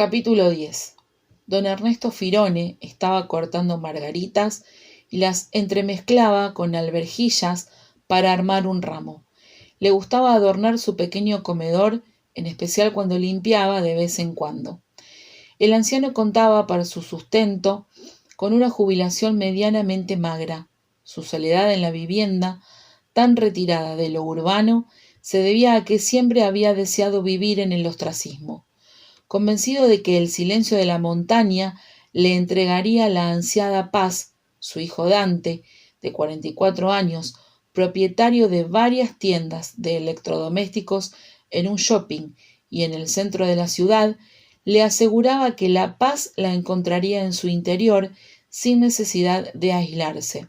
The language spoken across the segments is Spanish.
Capítulo 10. Don Ernesto Firone estaba cortando margaritas y las entremezclaba con alverjillas para armar un ramo. Le gustaba adornar su pequeño comedor, en especial cuando limpiaba de vez en cuando. El anciano contaba para su sustento con una jubilación medianamente magra. Su soledad en la vivienda, tan retirada de lo urbano, se debía a que siempre había deseado vivir en el ostracismo. Convencido de que el silencio de la montaña le entregaría la ansiada paz, su hijo Dante, de 44 años, propietario de varias tiendas de electrodomésticos en un shopping y en el centro de la ciudad, le aseguraba que la paz la encontraría en su interior sin necesidad de aislarse.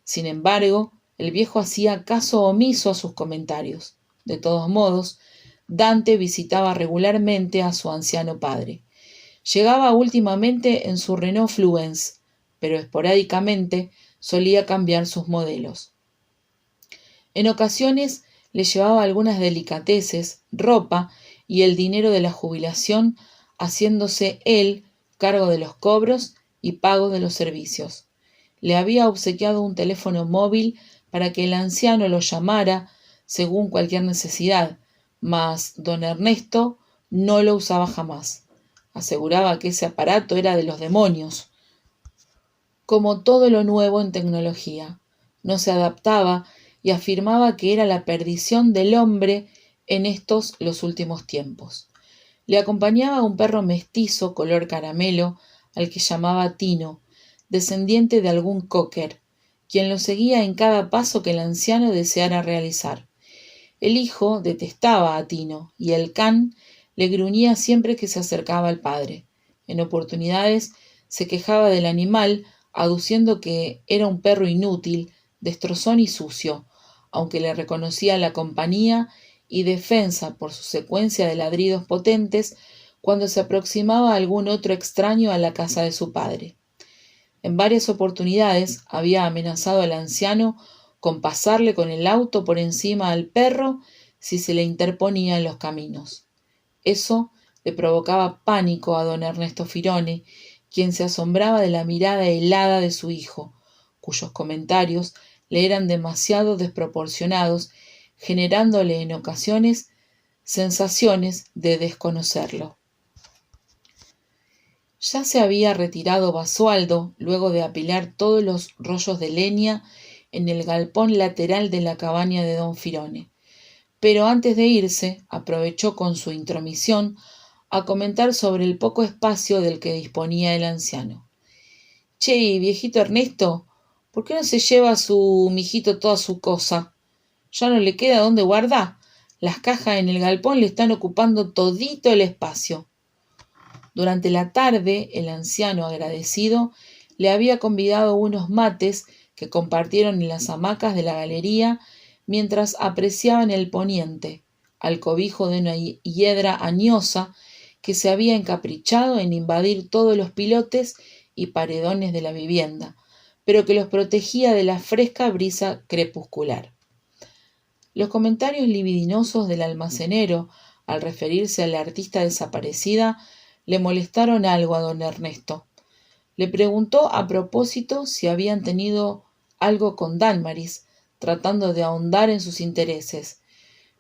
Sin embargo, el viejo hacía caso omiso a sus comentarios. De todos modos, Dante visitaba regularmente a su anciano padre. Llegaba últimamente en su Renault Fluence, pero esporádicamente solía cambiar sus modelos. En ocasiones le llevaba algunas delicateces, ropa y el dinero de la jubilación, haciéndose él cargo de los cobros y pago de los servicios. Le había obsequiado un teléfono móvil para que el anciano lo llamara según cualquier necesidad, mas don Ernesto no lo usaba jamás. Aseguraba que ese aparato era de los demonios. Como todo lo nuevo en tecnología, no se adaptaba y afirmaba que era la perdición del hombre en estos los últimos tiempos. Le acompañaba un perro mestizo color caramelo al que llamaba Tino, descendiente de algún cocker, quien lo seguía en cada paso que el anciano deseara realizar. El hijo detestaba a Tino y el can le gruñía siempre que se acercaba al padre. En oportunidades se quejaba del animal, aduciendo que era un perro inútil, destrozón y sucio, aunque le reconocía la compañía y defensa por su secuencia de ladridos potentes cuando se aproximaba algún otro extraño a la casa de su padre. En varias oportunidades había amenazado al anciano con pasarle con el auto por encima al perro si se le interponía en los caminos. Eso le provocaba pánico a don Ernesto Firone, quien se asombraba de la mirada helada de su hijo, cuyos comentarios le eran demasiado desproporcionados, generándole en ocasiones sensaciones de desconocerlo. Ya se había retirado Basualdo luego de apilar todos los rollos de leña en el galpón lateral de la cabaña de don Firone, pero antes de irse aprovechó con su intromisión a comentar sobre el poco espacio del que disponía el anciano. «Che, viejito Ernesto, ¿por qué no se lleva a su mijito toda su cosa? Ya no le queda dónde guardar. Las cajas en el galpón le están ocupando todito el espacio». Durante la tarde, el anciano agradecido le había convidado unos mates que compartieron en las hamacas de la galería mientras apreciaban el poniente, al cobijo de una hiedra añosa que se había encaprichado en invadir todos los pilotes y paredones de la vivienda, pero que los protegía de la fresca brisa crepuscular. Los comentarios libidinosos del almacenero al referirse a la artista desaparecida le molestaron algo a don Ernesto. Le preguntó a propósito si habían tenido algo con Dálmaris, tratando de ahondar en sus intereses,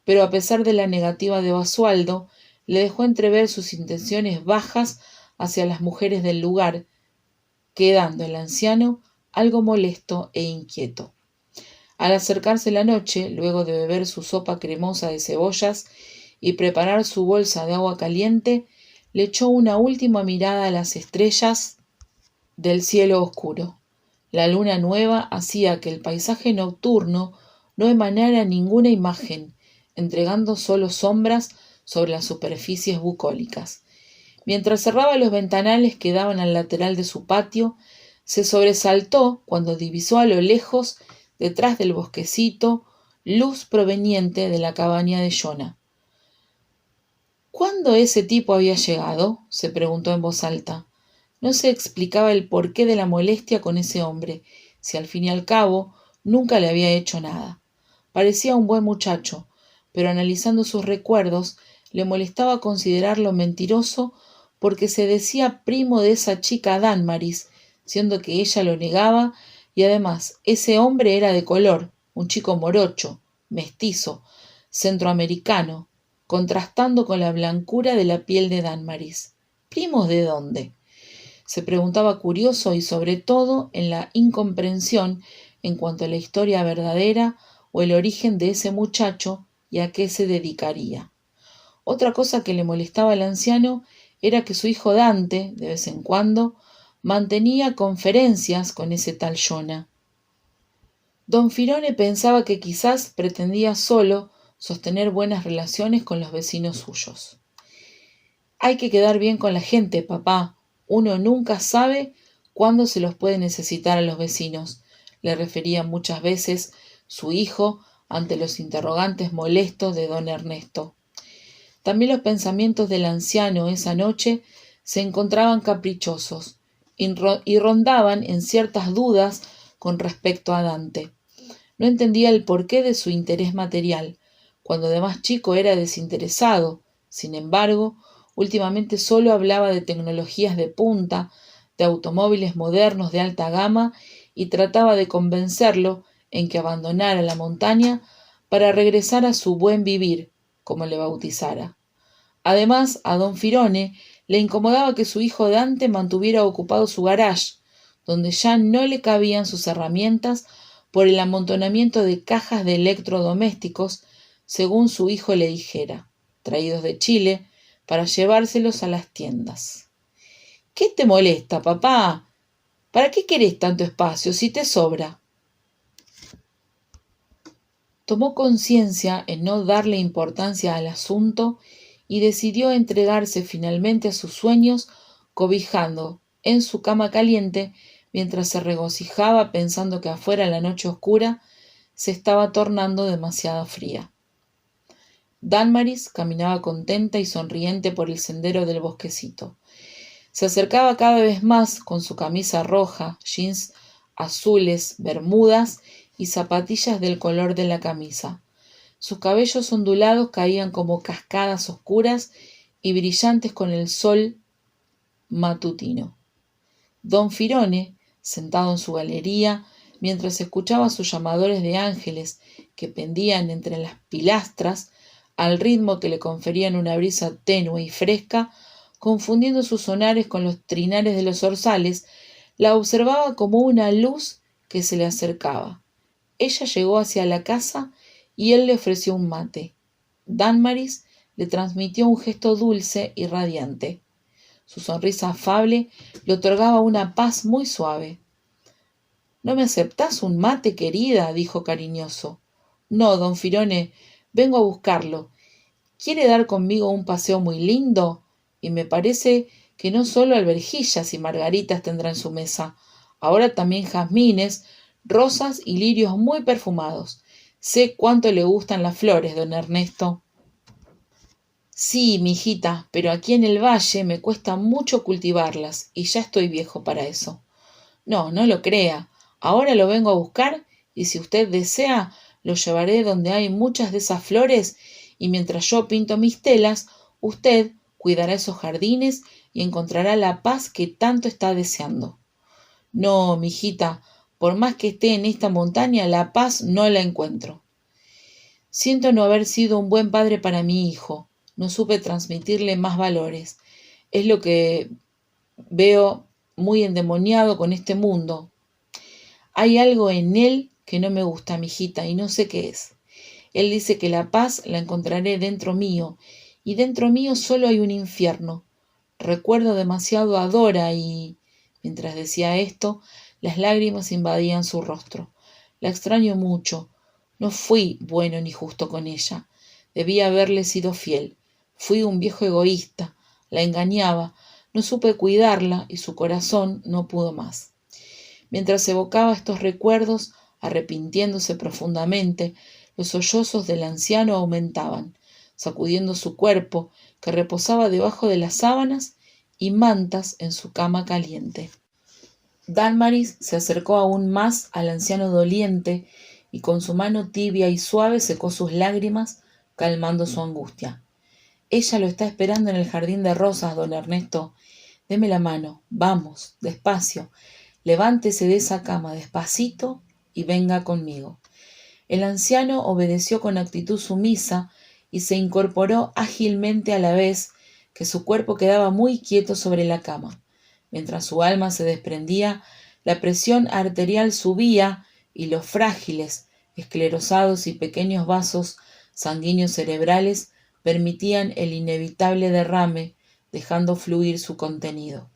pero a pesar de la negativa de Basualdo, le dejó entrever sus intenciones bajas hacia las mujeres del lugar, quedando el anciano algo molesto e inquieto. Al acercarse la noche, luego de beber su sopa cremosa de cebollas y preparar su bolsa de agua caliente, le echó una última mirada a las estrellas del cielo oscuro. La luna nueva hacía que el paisaje nocturno no emanara ninguna imagen, entregando solo sombras sobre las superficies bucólicas. Mientras cerraba los ventanales que daban al lateral de su patio, se sobresaltó cuando divisó a lo lejos, detrás del bosquecito, luz proveniente de la cabaña de Yona. ¿Cuándo ese tipo había llegado?, se preguntó en voz alta. No se explicaba el porqué de la molestia con ese hombre, si al fin y al cabo nunca le había hecho nada. Parecía un buen muchacho, pero analizando sus recuerdos le molestaba considerarlo mentiroso porque se decía primo de esa chica Dánmaris, siendo que ella lo negaba, y además ese hombre era de color, un chico morocho, mestizo, centroamericano, contrastando con la blancura de la piel de Dánmaris. ¿Primos de dónde? Se preguntaba curioso y sobre todo en la incomprensión en cuanto a la historia verdadera o el origen de ese muchacho y a qué se dedicaría. Otra cosa que le molestaba al anciano era que su hijo Dante, de vez en cuando, mantenía conferencias con ese tal Jonah. Don Firone pensaba que quizás pretendía solo sostener buenas relaciones con los vecinos suyos. Hay que quedar bien con la gente, papá. Uno nunca sabe cuándo se los puede necesitar a los vecinos, le refería muchas veces su hijo ante los interrogantes molestos de don Ernesto. También los pensamientos del anciano esa noche se encontraban caprichosos y rondaban en ciertas dudas con respecto a Dante. No entendía el porqué de su interés material, cuando de más chico era desinteresado. Sin embargo, últimamente solo hablaba de tecnologías de punta, de automóviles modernos de alta gama, y trataba de convencerlo en que abandonara la montaña para regresar a su buen vivir, como le bautizara. Además, a don Firone le incomodaba que su hijo Dante mantuviera ocupado su garage, donde ya no le cabían sus herramientas por el amontonamiento de cajas de electrodomésticos, según su hijo le dijera, traídos de Chile, para llevárselos a las tiendas. ¿Qué te molesta, papá? ¿Para qué querés tanto espacio si te sobra? Tomó conciencia en no darle importancia al asunto y decidió entregarse finalmente a sus sueños, cobijando en su cama caliente mientras se regocijaba pensando que afuera la noche oscura se estaba tornando demasiado fría. Dánmaris caminaba contenta y sonriente por el sendero del bosquecito. Se acercaba cada vez más con su camisa roja, jeans azules, bermudas y zapatillas del color de la camisa. Sus cabellos ondulados caían como cascadas oscuras y brillantes con el sol matutino. Don Firone, sentado en su galería, mientras escuchaba sus llamadores de ángeles que pendían entre las pilastras, al ritmo que le conferían una brisa tenue y fresca, confundiendo sus sonares con los trinares de los zorzales, la observaba como una luz que se le acercaba. Ella llegó hacia la casa y él le ofreció un mate. Dánmaris le transmitió un gesto dulce y radiante. Su sonrisa afable le otorgaba una paz muy suave. ¿No me aceptás un mate, querida?, dijo cariñoso. No, don Firone, vengo a buscarlo. ¿Quiere dar conmigo un paseo muy lindo? Y me parece que no solo alverjillas y margaritas tendrá en su mesa, ahora también jazmines, rosas y lirios muy perfumados. Sé cuánto le gustan las flores, don Ernesto. Sí, mijita, pero aquí en el valle me cuesta mucho cultivarlas y ya estoy viejo para eso. No, no lo crea. Ahora lo vengo a buscar y si usted desea, lo llevaré donde hay muchas de esas flores y mientras yo pinto mis telas, usted cuidará esos jardines y encontrará la paz que tanto está deseando. No, mijita, por más que esté en esta montaña, la paz no la encuentro. Siento no haber sido un buen padre para mi hijo. No supe transmitirle más valores. Es lo que veo muy endemoniado con este mundo. Hay algo en él que no me gusta, mijita, y no sé qué es. Él dice que la paz la encontraré dentro mío, y dentro mío solo hay un infierno. Recuerdo demasiado a Dora y... Mientras decía esto, las lágrimas invadían su rostro. La extraño mucho. No fui bueno ni justo con ella. Debía haberle sido fiel. Fui un viejo egoísta. La engañaba. No supe cuidarla y su corazón no pudo más. Mientras evocaba estos recuerdos, arrepintiéndose profundamente, los sollozos del anciano aumentaban, sacudiendo su cuerpo, que reposaba debajo de las sábanas y mantas en su cama caliente. Dánmaris se acercó aún más al anciano doliente y con su mano tibia y suave secó sus lágrimas, calmando su angustia. Ella lo está esperando en el jardín de rosas, don Ernesto. Deme la mano. Vamos, despacio. Levántese de esa cama despacito y venga conmigo. El anciano obedeció con actitud sumisa y se incorporó ágilmente a la vez que su cuerpo quedaba muy quieto sobre la cama. Mientras su alma se desprendía, la presión arterial subía y los frágiles, esclerosados y pequeños vasos sanguíneos cerebrales permitían el inevitable derrame, dejando fluir su contenido.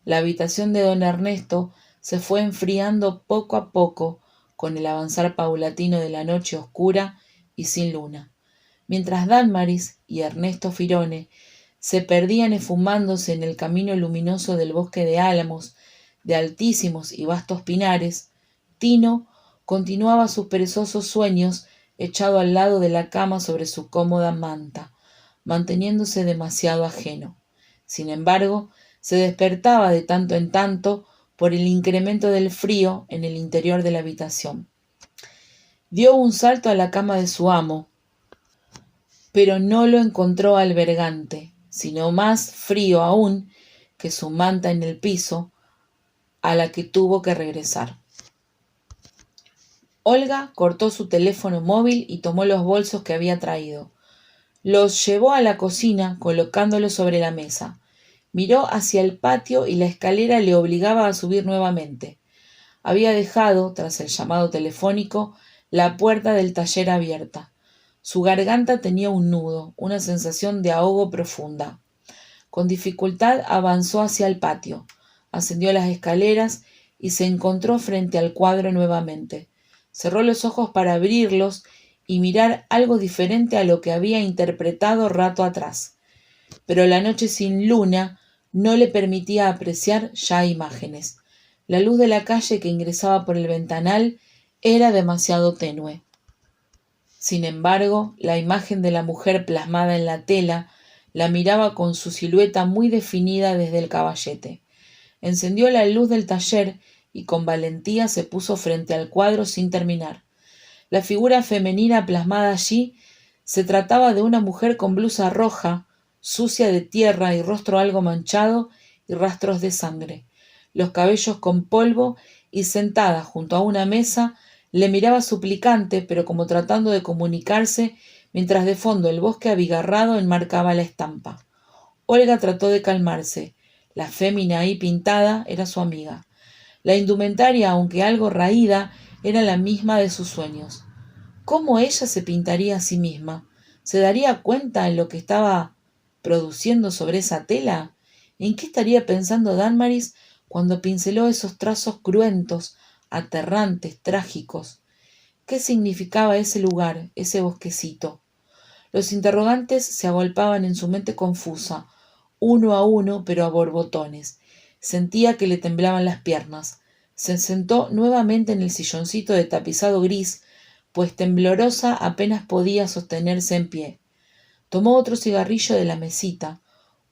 La habitación de don Ernesto se fue enfriando poco a poco con el avanzar paulatino de la noche oscura y sin luna, mientras Dálmaris y Ernesto Firone se perdían esfumándose en el camino luminoso del bosque de álamos, de altísimos y vastos pinares. Tino continuaba sus perezosos sueños echado al lado de la cama sobre su cómoda manta, manteniéndose demasiado ajeno. Sin embargo, se despertaba de tanto en tanto por el incremento del frío en el interior de la habitación. Dio un salto a la cama de su amo, pero no lo encontró albergante, sino más frío aún que su manta en el piso, a la que tuvo que regresar. Olga cortó su teléfono móvil y tomó los bolsos que había traído. Los llevó a la cocina, colocándolos sobre la mesa. Miró hacia el patio y la escalera le obligaba a subir nuevamente. Había dejado, tras el llamado telefónico, la puerta del taller abierta. Su garganta tenía un nudo, una sensación de ahogo profunda. Con dificultad avanzó hacia el patio, ascendió las escaleras y se encontró frente al cuadro nuevamente. Cerró los ojos para abrirlos y mirar algo diferente a lo que había interpretado rato atrás. Pero la noche sin luna no le permitía apreciar ya imágenes. La luz de la calle que ingresaba por el ventanal era demasiado tenue. Sin embargo, la imagen de la mujer plasmada en la tela la miraba con su silueta muy definida desde el caballete. Encendió la luz del taller y con valentía se puso frente al cuadro sin terminar. La figura femenina plasmada allí se trataba de una mujer con blusa roja, sucia de tierra y rostro algo manchado y rastros de sangre, los cabellos con polvo, y sentada junto a una mesa le miraba suplicante, pero como tratando de comunicarse, mientras de fondo el bosque abigarrado enmarcaba la estampa. Olga trató de calmarse. La fémina ahí pintada era su amiga. La indumentaria, aunque algo raída, era la misma de sus sueños. ¿Cómo ella se pintaría a sí misma? ¿Se daría cuenta en lo que estaba produciendo sobre esa tela? ¿En qué estaría pensando Dálmaris cuando pinceló esos trazos cruentos, aterrantes, trágicos? ¿Qué significaba ese lugar, ese bosquecito? Los interrogantes se agolpaban en su mente confusa, uno a uno, pero a borbotones. Sentía que le temblaban las piernas. Se sentó nuevamente en el silloncito de tapizado gris, pues temblorosa apenas podía sostenerse en pie. Tomó otro cigarrillo de la mesita,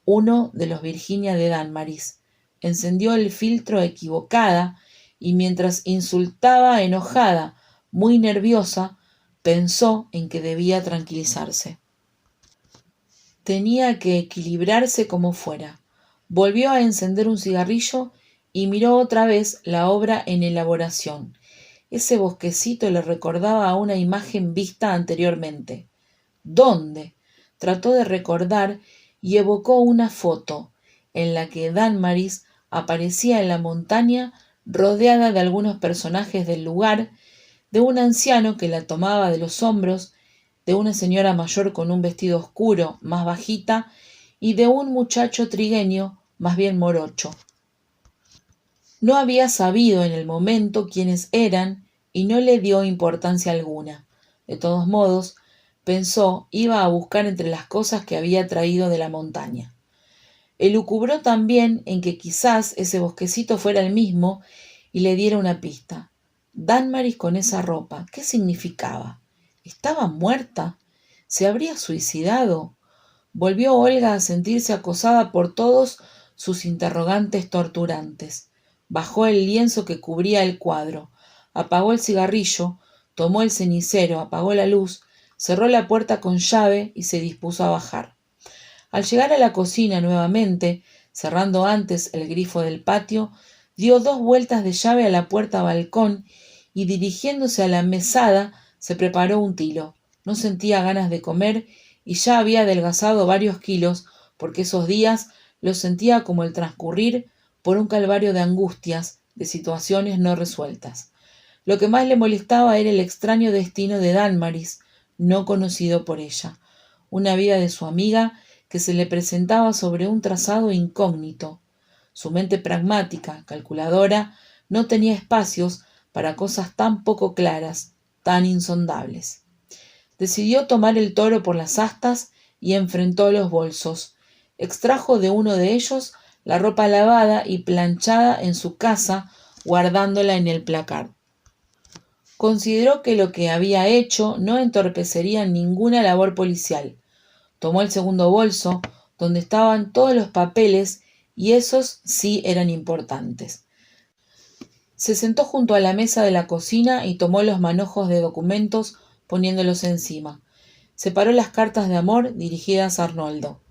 uno de los Virginia de Dálmaris. Encendió el filtro equivocada y mientras insultaba enojada, muy nerviosa, pensó en que debía tranquilizarse. Tenía que equilibrarse como fuera. Volvió a encender un cigarrillo y miró otra vez la obra en elaboración. Ese bosquecito le recordaba a una imagen vista anteriormente. ¿Dónde? Trató de recordar y evocó una foto en la que Dálmaris aparecía en la montaña rodeada de algunos personajes del lugar, de un anciano que la tomaba de los hombros, de una señora mayor con un vestido oscuro, más bajita, y de un muchacho trigueño, más bien morocho. No había sabido en el momento quiénes eran y no le dio importancia alguna. De todos modos, pensó, iba a buscar entre las cosas que había traído de la montaña. Elucubró también en que quizás ese bosquecito fuera el mismo y le diera una pista. Dálmaris con esa ropa, ¿qué significaba? ¿Estaba muerta? ¿Se habría suicidado? Volvió Olga a sentirse acosada por todos sus interrogantes torturantes. Bajó el lienzo que cubría el cuadro, apagó el cigarrillo, tomó el cenicero, apagó la luz, cerró la puerta con llave y se dispuso a bajar. Al llegar a la cocina nuevamente, cerrando antes el grifo del patio, dio 2 vueltas de llave a la puerta balcón y dirigiéndose a la mesada se preparó un tilo. No sentía ganas de comer y ya había adelgazado varios kilos porque esos días los sentía como el transcurrir por un calvario de angustias, de situaciones no resueltas. Lo que más le molestaba era el extraño destino de Damaris, no conocido por ella, una vida de su amiga que se le presentaba sobre un trazado incógnito. Su mente pragmática, calculadora, no tenía espacios para cosas tan poco claras, tan insondables. Decidió tomar el toro por las astas y enfrentó los bolsos. Extrajo de uno de ellos la ropa lavada y planchada en su casa, guardándola en el placar. Consideró que lo que había hecho no entorpecería ninguna labor policial. Tomó el segundo bolso, donde estaban todos los papeles, y esos sí eran importantes. Se sentó junto a la mesa de la cocina y tomó los manojos de documentos poniéndolos encima. Separó las cartas de amor dirigidas a Arnoldo.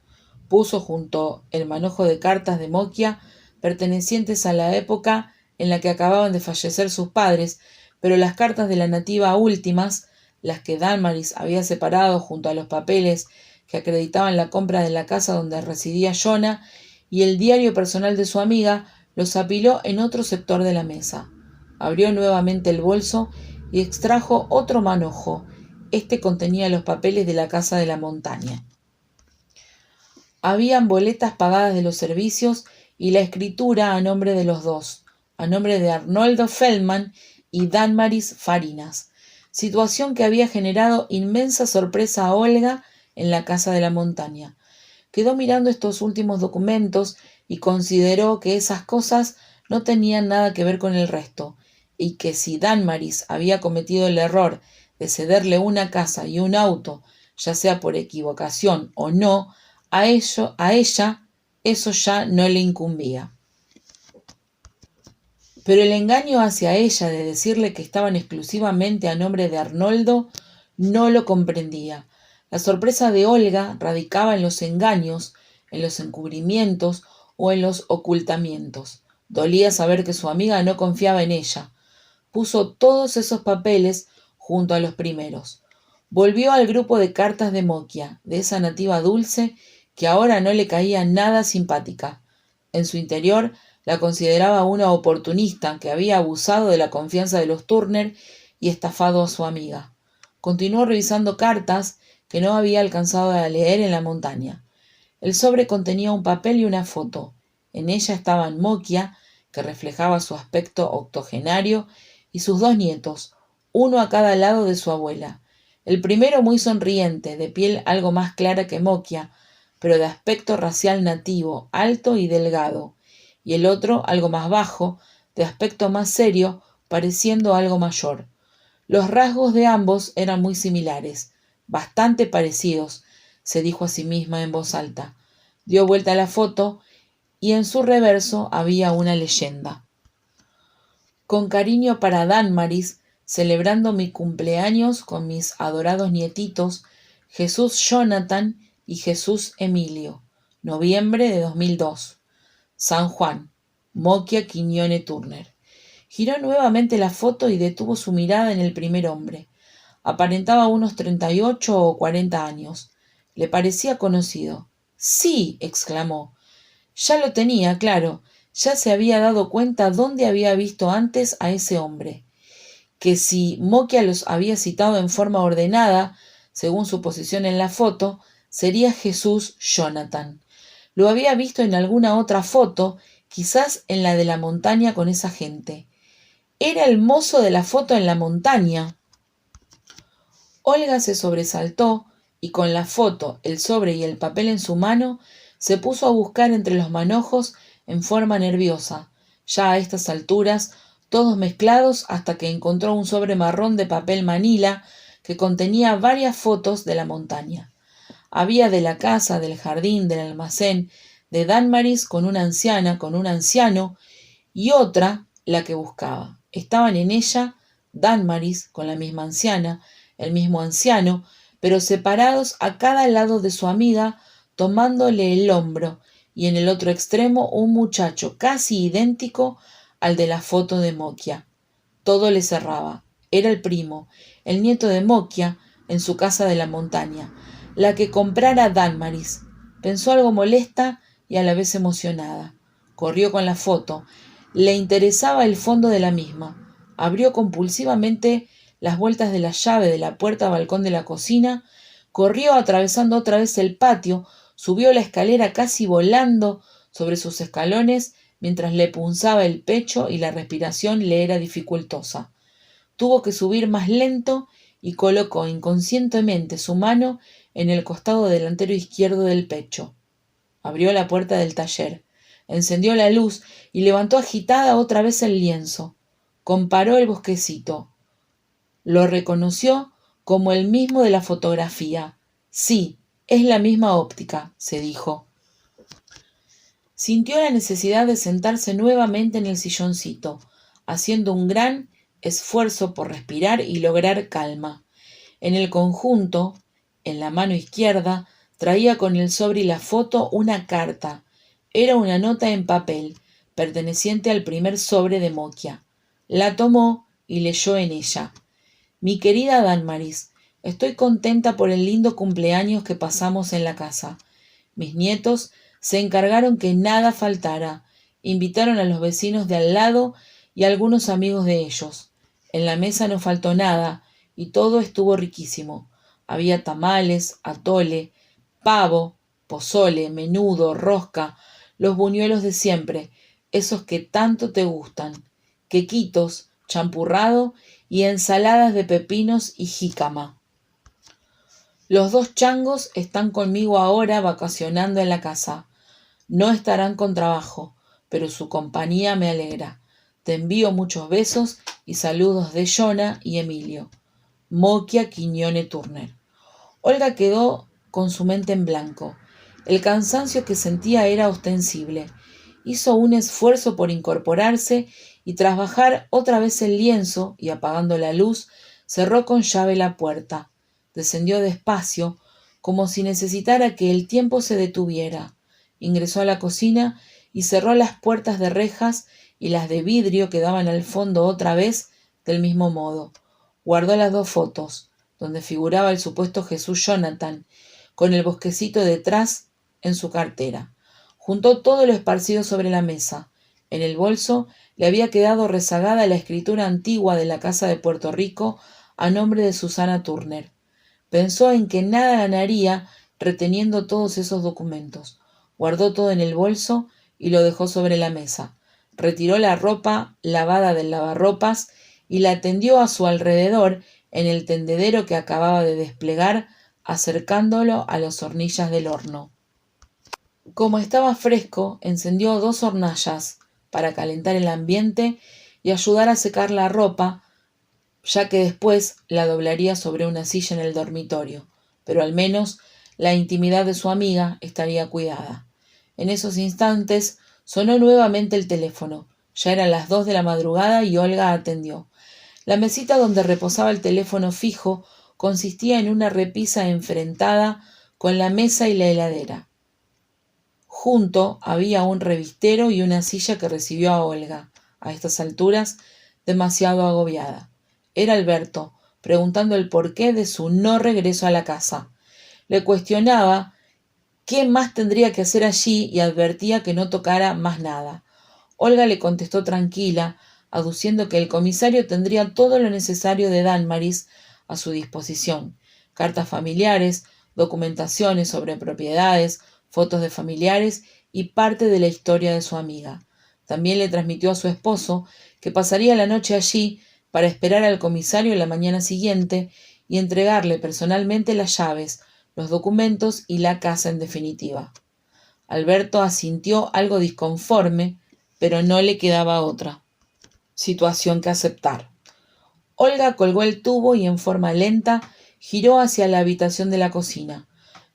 Puso junto el manojo de cartas de Mokia pertenecientes a la época en la que acababan de fallecer sus padres, pero las cartas de la nativa últimas, las que Damaris había separado junto a los papeles que acreditaban la compra de la casa donde residía Jonah, y el diario personal de su amiga, los apiló en otro sector de la mesa. Abrió nuevamente el bolso y extrajo otro manojo. Este contenía los papeles de la casa de la montaña. Habían boletas pagadas de los servicios y la escritura a nombre de los dos, a nombre de Arnoldo Feldman y Damaris Farinas, situación que había generado inmensa sorpresa a Olga en la casa de la montaña. Quedó mirando estos últimos documentos y consideró que esas cosas no tenían nada que ver con el resto, y que si Damaris había cometido el error de cederle una casa y un auto, ya sea por equivocación o no, a ella eso ya no le incumbía. Pero el engaño hacia ella de decirle que estaban exclusivamente a nombre de Arnoldo no lo comprendía. La sorpresa de Olga radicaba en los engaños, en los encubrimientos o en los ocultamientos. Dolía saber que su amiga no confiaba en ella. Puso todos esos papeles junto a los primeros. Volvió al grupo de cartas de Mokia, de esa nativa dulce que ahora no le caía nada simpática. En su interior la consideraba una oportunista que había abusado de la confianza de los Turner y estafado a su amiga. Continuó revisando cartas que no había alcanzado a leer en la montaña. El sobre contenía un papel y una foto. En ella estaban Mokia, que reflejaba su aspecto octogenario, y sus 2 nietos, uno a cada lado de su abuela. El primero muy sonriente, de piel algo más clara que Mokia, pero de aspecto racial nativo, alto y delgado, y el otro algo más bajo, de aspecto más serio, pareciendo algo mayor. Los rasgos de ambos eran muy similares, bastante parecidos, se dijo a sí misma en voz alta. Dio vuelta a la foto y en su reverso había una leyenda. Con cariño para Damaris, celebrando mi cumpleaños con mis adorados nietitos, Jesús Jonathan y Jesús Emilio, noviembre de 2002. San Juan, Mokia Quiñone Turner. Giró nuevamente la foto y detuvo su mirada en el primer hombre. Aparentaba unos 38 o 40 años. Le parecía conocido. ¡Sí!, exclamó. Ya lo tenía, claro. Ya se había dado cuenta dónde había visto antes a ese hombre. Que si Mokia los había citado en forma ordenada, según su posición en la foto, sería Jesús Jonathan. Lo había visto en alguna otra foto, quizás en la de la montaña con esa gente. Era el mozo de la foto en la montaña. Olga se sobresaltó y con la foto, el sobre y el papel en su mano, se puso a buscar entre los manojos en forma nerviosa, ya a estas alturas, todos mezclados hasta que encontró un sobre marrón de papel manila que contenía varias fotos de la montaña. Había de la casa, del jardín, del almacén, de Damaris con una anciana, con un anciano, y otra, la que buscaba. Estaban en ella Damaris con la misma anciana, el mismo anciano, pero separados a cada lado de su amiga tomándole el hombro, y en el otro extremo un muchacho casi idéntico al de la foto de Mokia. Todo le cerraba. Era el primo, el nieto de Mokia, en su casa de la montaña, la que comprara Dagmaris. Pensó algo molesta y a la vez emocionada. Corrió con la foto. Le interesaba el fondo de la misma. Abrió compulsivamente las vueltas de la llave de la puerta balcón de la cocina, corrió atravesando otra vez el patio, subió la escalera casi volando sobre sus escalones mientras le punzaba el pecho y la respiración le era dificultosa. Tuvo que subir más lento y colocó inconscientemente su mano en el costado delantero izquierdo del pecho. Abrió la puerta del taller, encendió la luz y levantó agitada otra vez el lienzo. Comparó el bosquecito. Lo reconoció como el mismo de la fotografía. Sí, es la misma óptica, se dijo. Sintió la necesidad de sentarse nuevamente en el silloncito, haciendo un gran esfuerzo por respirar y lograr calma. En el conjunto, en la mano izquierda, traía con el sobre y la foto una carta. Era una nota en papel, perteneciente al primer sobre de Mokia. La tomó y leyó en ella. Mi querida Dagmaris, estoy contenta por el lindo cumpleaños que pasamos en la casa. Mis nietos se encargaron que nada faltara. Invitaron a los vecinos de al lado y a algunos amigos de ellos. En la mesa no faltó nada y todo estuvo riquísimo. Había tamales, atole, pavo, pozole, menudo, rosca, los buñuelos de siempre, esos que tanto te gustan, quequitos, champurrado y ensaladas de pepinos y jícama. Los 2 changos están conmigo ahora vacacionando en la casa. No estarán con trabajo, pero su compañía me alegra. Te envío muchos besos y saludos de Jonah y Emilio. Mokia Quiñone Turner. Olga quedó con su mente en blanco. El cansancio que sentía era ostensible. Hizo un esfuerzo por incorporarse y tras bajar otra vez el lienzo y apagando la luz, cerró con llave la puerta. Descendió despacio, como si necesitara que el tiempo se detuviera. Ingresó a la cocina y cerró las puertas de rejas y las de vidrio que daban al fondo otra vez del mismo modo. Guardó las 2 fotos, donde figuraba el supuesto Jesús Jonathan, con el bosquecito detrás en su cartera. Juntó todo lo esparcido sobre la mesa. En el bolso le había quedado rezagada la escritura antigua de la casa de Puerto Rico a nombre de Susana Turner. Pensó en que nada ganaría reteniendo todos esos documentos. Guardó todo en el bolso y lo dejó sobre la mesa. Retiró la ropa lavada del lavarropas y la tendió a su alrededor en el tendedero que acababa de desplegar, acercándolo a las hornillas del horno. Como estaba fresco, encendió 2 hornallas para calentar el ambiente y ayudar a secar la ropa, ya que después la doblaría sobre una silla en el dormitorio, pero al menos la intimidad de su amiga estaría cuidada. En esos instantes sonó nuevamente el teléfono. Ya eran las 2 de la madrugada y Olga atendió. La mesita donde reposaba el teléfono fijo consistía en una repisa enfrentada con la mesa y la heladera. Junto había un revistero y una silla que recibió a Olga, a estas alturas, demasiado agobiada. Era Alberto, preguntando el porqué de su no regreso a la casa. Le cuestionaba qué más tendría que hacer allí y advertía que no tocara más nada. Olga le contestó tranquila, aduciendo que el comisario tendría todo lo necesario de Dagmaris a su disposición: cartas familiares, documentaciones sobre propiedades, fotos de familiares y parte de la historia de su amiga. También le transmitió a su esposo que pasaría la noche allí para esperar al comisario la mañana siguiente y entregarle personalmente las llaves, los documentos y la casa en definitiva. Alberto asintió algo disconforme, pero no le quedaba otra situación que aceptar. Olga colgó el tubo y en forma lenta giró hacia la habitación de la cocina.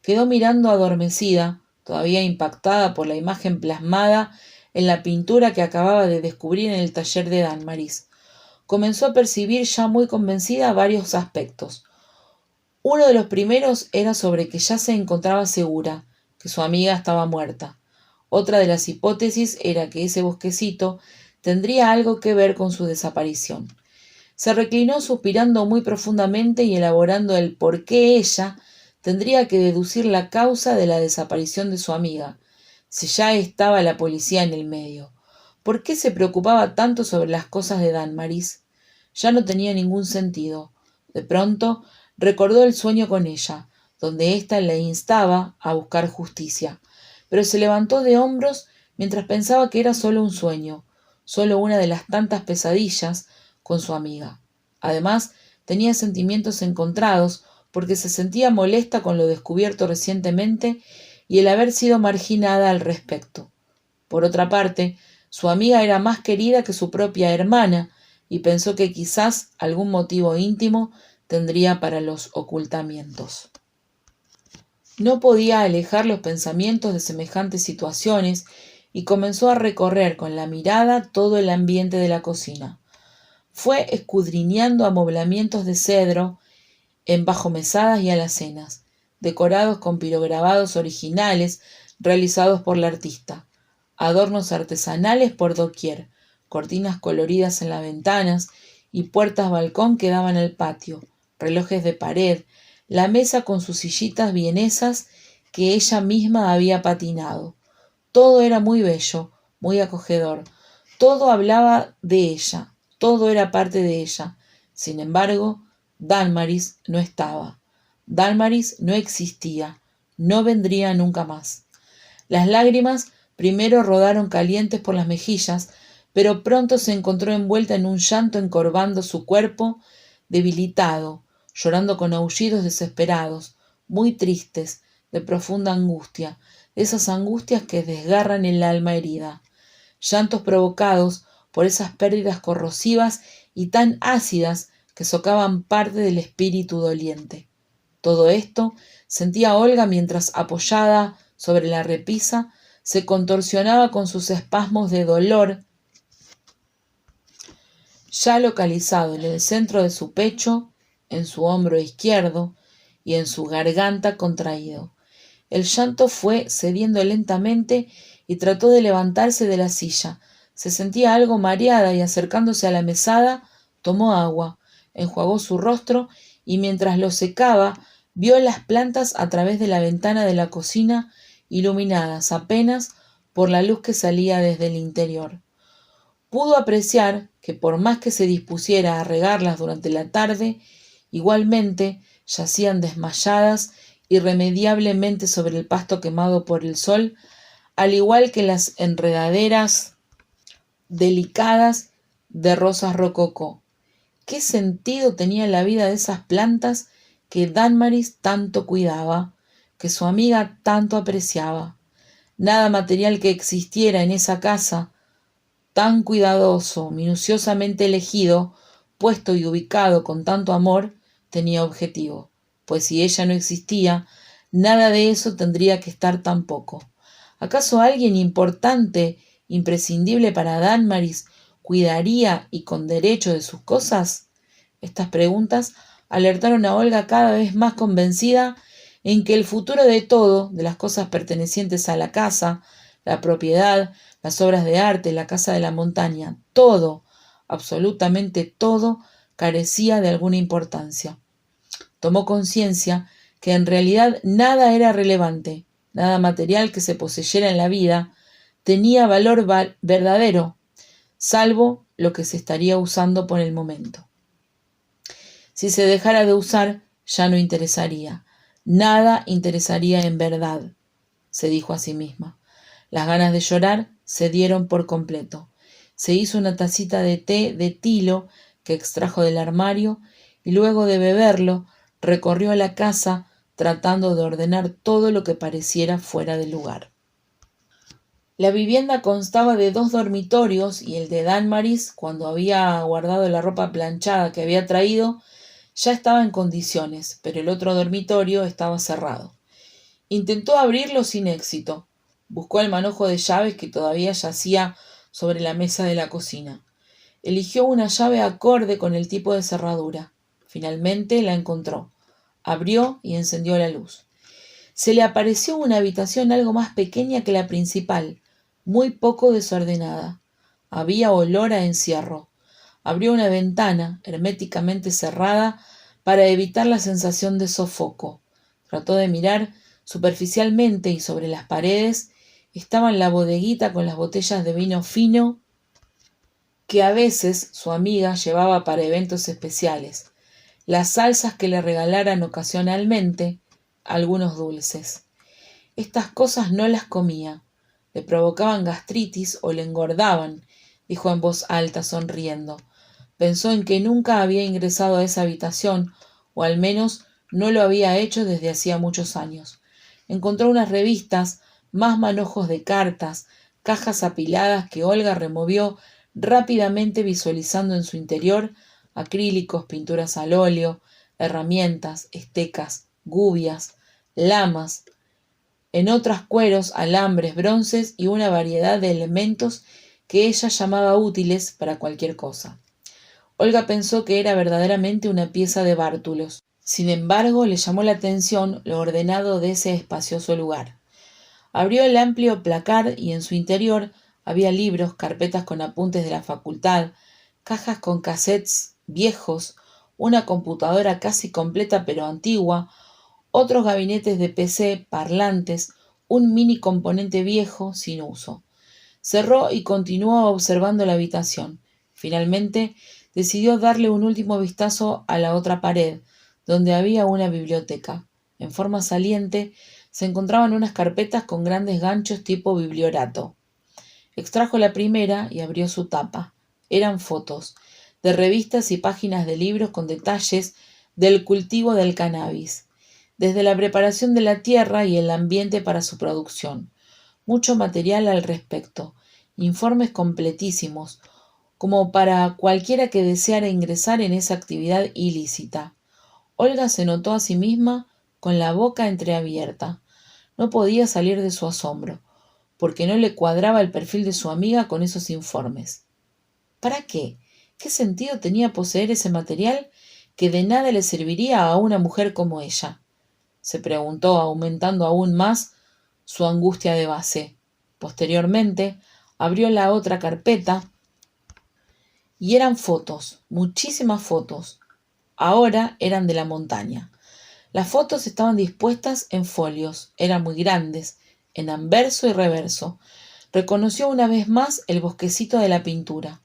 Quedó mirando adormecida, todavía impactada por la imagen plasmada en la pintura que acababa de descubrir en el taller de Dagmaris. Comenzó a percibir ya muy convencida varios aspectos. Uno de los primeros era sobre que ya se encontraba segura, que su amiga estaba muerta. Otra de las hipótesis era que ese bosquecito tendría algo que ver con su desaparición. Se reclinó suspirando muy profundamente y elaborando el por qué ella tendría que deducir la causa de la desaparición de su amiga, si ya estaba la policía en el medio. ¿Por qué se preocupaba tanto sobre las cosas de Damaris? Ya no tenía ningún sentido. De pronto recordó el sueño con ella, donde ésta le instaba a buscar justicia, pero se levantó de hombros mientras pensaba que era solo un sueño, solo una de las tantas pesadillas con su amiga. Además, tenía sentimientos encontrados porque se sentía molesta con lo descubierto recientemente y el haber sido marginada al respecto. Por otra parte, su amiga era más querida que su propia hermana y pensó que quizás algún motivo íntimo tendría para los ocultamientos. No podía alejar los pensamientos de semejantes situaciones y comenzó a recorrer con la mirada todo el ambiente de la cocina. Fue escudriñando amoblamientos de cedro en bajomesadas y alacenas, decorados con pirograbados originales realizados por la artista, adornos artesanales por doquier, cortinas coloridas en las ventanas y puertas balcón que daban al patio, relojes de pared, la mesa con sus sillitas vienesas que ella misma había patinado. Todo era muy bello, muy acogedor, todo hablaba de ella, todo era parte de ella. Sin embargo, Damaris no estaba. Damaris no existía, no vendría nunca más. Las lágrimas primero rodaron calientes por las mejillas, pero pronto se encontró envuelta en un llanto encorvando su cuerpo debilitado, llorando con aullidos desesperados, muy tristes, de profunda angustia, de esas angustias que desgarran el alma herida. Llantos provocados por esas pérdidas corrosivas y tan ácidas que socavan parte del espíritu doliente. Todo esto sentía Olga mientras, apoyada sobre la repisa, se contorsionaba con sus espasmos de dolor, ya localizado en el centro de su pecho, en su hombro izquierdo y en su garganta contraído. El llanto fue cediendo lentamente y trató de levantarse de la silla. Se sentía algo mareada y acercándose a la mesada, tomó agua, enjuagó su rostro y mientras lo secaba, vio las plantas a través de la ventana de la cocina, iluminadas apenas por la luz que salía desde el interior. Pudo apreciar que por más que se dispusiera a regarlas durante la tarde, igualmente yacían desmayadas irremediablemente sobre el pasto quemado por el sol, al igual que las enredaderas delicadas de rosas rococó. ¿Qué sentido tenía la vida de esas plantas que Damaris tanto cuidaba, que su amiga tanto apreciaba? Nada material que existiera en esa casa, tan cuidadoso, minuciosamente elegido, puesto y ubicado con tanto amor, tenía objetivo, pues si ella no existía, nada de eso tendría que estar tampoco. ¿Acaso alguien importante, imprescindible para Damaris, cuidaría y con derecho de sus cosas? Estas preguntas alertaron a Olga cada vez más convencida en que el futuro de todo, de las cosas pertenecientes a la casa, la propiedad, las obras de arte, la casa de la montaña, todo, absolutamente todo, carecía de alguna importancia. Tomó conciencia que en realidad nada era relevante, nada material que se poseyera en la vida tenía valor verdadero, salvo lo que se estaría usando por el momento. Si se dejara de usar, ya no interesaría. Nada interesaría en verdad, se dijo a sí misma. Las ganas de llorar se dieron por completo. Se hizo una tacita de té de tilo que extrajo del armario y luego de beberlo recorrió la casa tratando de ordenar todo lo que pareciera fuera de lugar. La vivienda constaba de 2 dormitorios y el de Damaris, cuando había guardado la ropa planchada que había traído, ya estaba en condiciones, pero el otro dormitorio estaba cerrado. Intentó abrirlo sin éxito. Buscó el manojo de llaves que todavía yacía sobre la mesa de la cocina. Eligió una llave acorde con el tipo de cerradura. Finalmente la encontró. Abrió y encendió la luz. se le apareció una habitación algo más pequeña que la principal, muy poco desordenada. Había olor a encierro. Abrió una ventana, herméticamente cerrada, para evitar la sensación de sofoco. Trató de mirar superficialmente y sobre las paredes estaba la bodeguita con las botellas de vino fino que a veces su amiga llevaba para eventos especiales, las salsas que le regalaran ocasionalmente, algunos dulces. Estas cosas no las comía, le provocaban gastritis o le engordaban, dijo en voz alta, sonriendo. Pensó en que nunca había ingresado a esa habitación, o al menos no lo había hecho desde hacía muchos años. Encontró unas revistas, más manojos de cartas, cajas apiladas que Olga removió rápidamente, visualizando en su interior acrílicos, pinturas al óleo, herramientas, estecas, gubias, lamas, en otras cueros, alambres, bronces y una variedad de elementos que ella llamaba útiles para cualquier cosa. Olga pensó que era verdaderamente una pieza de bártulos. Sin embargo, le llamó la atención lo ordenado de ese espacioso lugar. Abrió el amplio placar y en su interior había libros, carpetas con apuntes de la facultad, cajas con cassettes viejos, una computadora casi completa pero antigua, otros gabinetes de PC, parlantes, un mini componente viejo sin uso. Cerró y continuó observando la habitación. Finalmente decidió darle un último vistazo a la otra pared, donde había una biblioteca. En forma saliente se encontraban unas carpetas con grandes ganchos tipo bibliorato. Extrajo la primera y abrió su tapa. Eran fotos de revistas y páginas de libros con detalles del cultivo del cannabis, desde la preparación de la tierra y el ambiente para su producción. Mucho material al respecto, informes completísimos, como para cualquiera que deseara ingresar en esa actividad ilícita. Olga se notó a sí misma con la boca entreabierta. No podía salir de su asombro, porque no le cuadraba el perfil de su amiga con esos informes. ¿Para qué? ¿Qué sentido tenía poseer ese material que de nada le serviría a una mujer como ella? Se preguntó, aumentando aún más su angustia de base. Posteriormente, abrió la otra carpeta y eran fotos, muchísimas fotos. Ahora eran de la montaña. Las fotos estaban dispuestas en folios, eran muy grandes, en anverso y reverso. Reconoció una vez más el bosquecito de la pintura,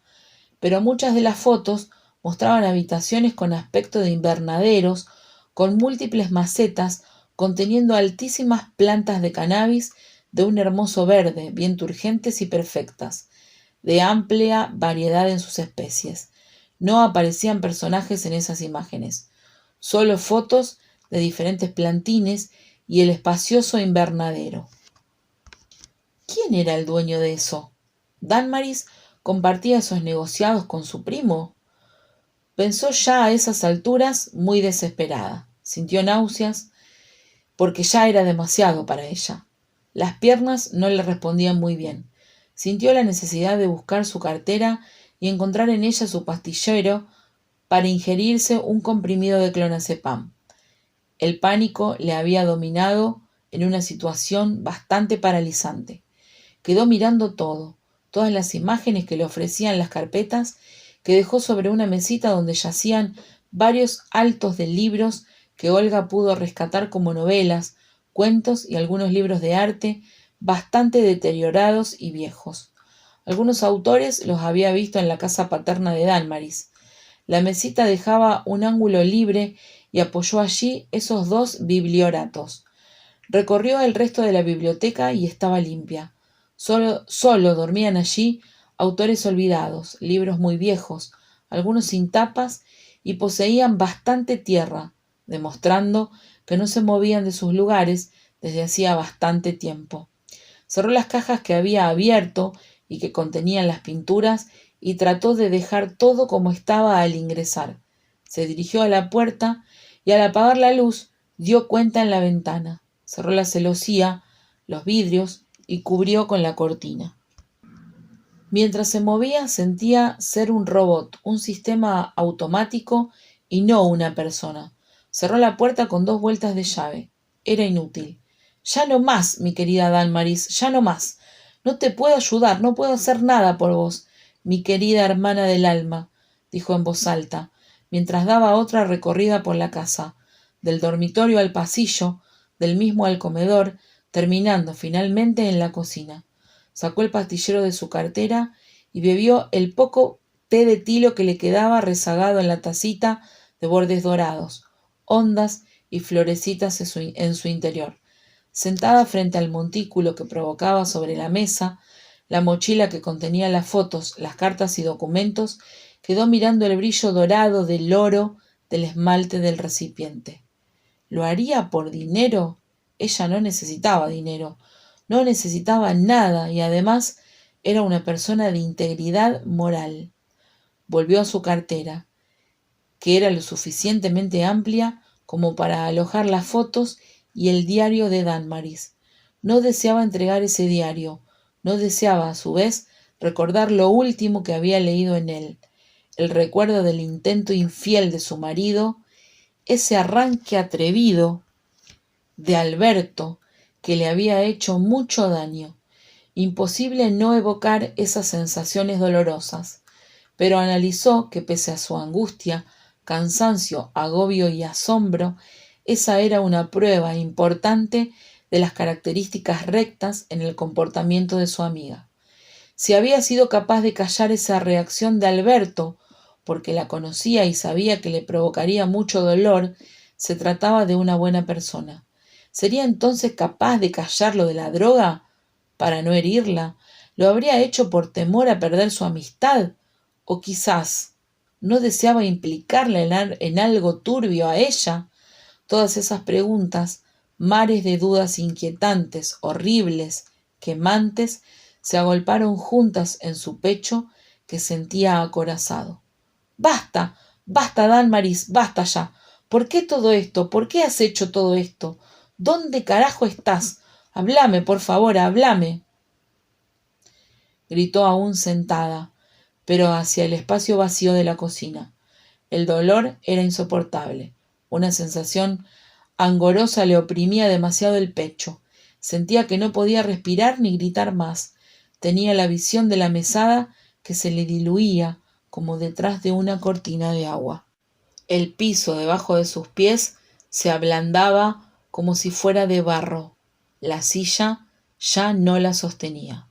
pero muchas de las fotos mostraban habitaciones con aspecto de invernaderos, con múltiples macetas conteniendo altísimas plantas de cannabis de un hermoso verde, bien turgentes y perfectas, de amplia variedad en sus especies. No aparecían personajes en esas imágenes, solo fotos de diferentes plantines y el espacioso invernadero. ¿Quién era el dueño de eso? ¿Damaris compartía esos negociados con su primo? Pensó ya a esas alturas muy desesperada. Sintió náuseas porque ya era demasiado para ella. Las piernas no le respondían muy bien. Sintió la necesidad de buscar su cartera y encontrar en ella su pastillero para ingerirse un comprimido de clonazepam. El pánico le había dominado en una situación bastante paralizante. Quedó mirando todo, todas las imágenes que le ofrecían las carpetas que dejó sobre una mesita donde yacían varios altos de libros que Olga pudo rescatar como novelas, cuentos y algunos libros de arte bastante deteriorados y viejos. Algunos autores los había visto en la casa paterna de Damaris. La mesita dejaba un ángulo libre y apoyó allí esos dos biblioratos. Recorrió el resto de la biblioteca y estaba limpia. Solo dormían allí autores olvidados, libros muy viejos, algunos sin tapas, y poseían bastante tierra, demostrando que no se movían de sus lugares desde hacía bastante tiempo. Cerró las cajas que había abierto y que contenían las pinturas y trató de dejar todo como estaba al ingresar. Se dirigió a la puerta y al apagar la luz dio cuenta en la ventana. Cerró la celosía, los vidrios y cubrió con la cortina. Mientras se movía sentía ser un robot, un sistema automático y no una persona. Cerró la puerta con 2 vueltas de llave. Era inútil. Ya no más, mi querida Dálmaris, ya no más. No te puedo ayudar, no puedo hacer nada por vos, mi querida hermana del alma, dijo en voz alta, mientras daba otra recorrida por la casa, del dormitorio al pasillo, del mismo al comedor, terminando finalmente en la cocina. Sacó el pastillero de su cartera y bebió el poco té de tilo que le quedaba rezagado en la tacita de bordes dorados, hondas y florecitas en su interior. Sentada frente al montículo que provocaba sobre la mesa, la mochila que contenía las fotos, las cartas y documentos, quedó mirando el brillo dorado del oro del esmalte del recipiente. ¿Lo haría por dinero? Ella no necesitaba dinero, no necesitaba nada y además era una persona de integridad moral. Volvió a su cartera, que era lo suficientemente amplia como para alojar las fotos y el diario de Dálmaris. No deseaba entregar ese diario, no deseaba, a su vez, recordar lo último que había leído en él, el recuerdo del intento infiel de su marido, ese arranque atrevido de Alberto que le había hecho mucho daño. Imposible no evocar esas sensaciones dolorosas, pero analizó que pese a su angustia, cansancio, agobio y asombro, esa era una prueba importante de las características rectas en el comportamiento de su amiga. Si había sido capaz de callar esa reacción de Alberto, porque la conocía y sabía que le provocaría mucho dolor, se trataba de una buena persona. ¿Sería entonces capaz de callar lo de la droga para no herirla? ¿Lo habría hecho por temor a perder su amistad? ¿O quizás no deseaba implicarla en algo turbio a ella? Todas esas preguntas, mares de dudas inquietantes, horribles, quemantes, se agolparon juntas en su pecho que sentía acorazado. ¡Basta! ¡Basta, Dálmaris! ¡Basta ya! ¿Por qué todo esto? ¿Por qué has hecho todo esto? ¿Dónde carajo estás? Háblame, por favor, háblame. Gritó aún sentada, pero hacia el espacio vacío de la cocina. El dolor era insoportable. Una sensación angorosa le oprimía demasiado el pecho. Sentía que no podía respirar ni gritar más. Tenía la visión de la mesada que se le diluía como detrás de una cortina de agua. El piso debajo de sus pies se ablandaba como si fuera de barro. La silla ya no la sostenía.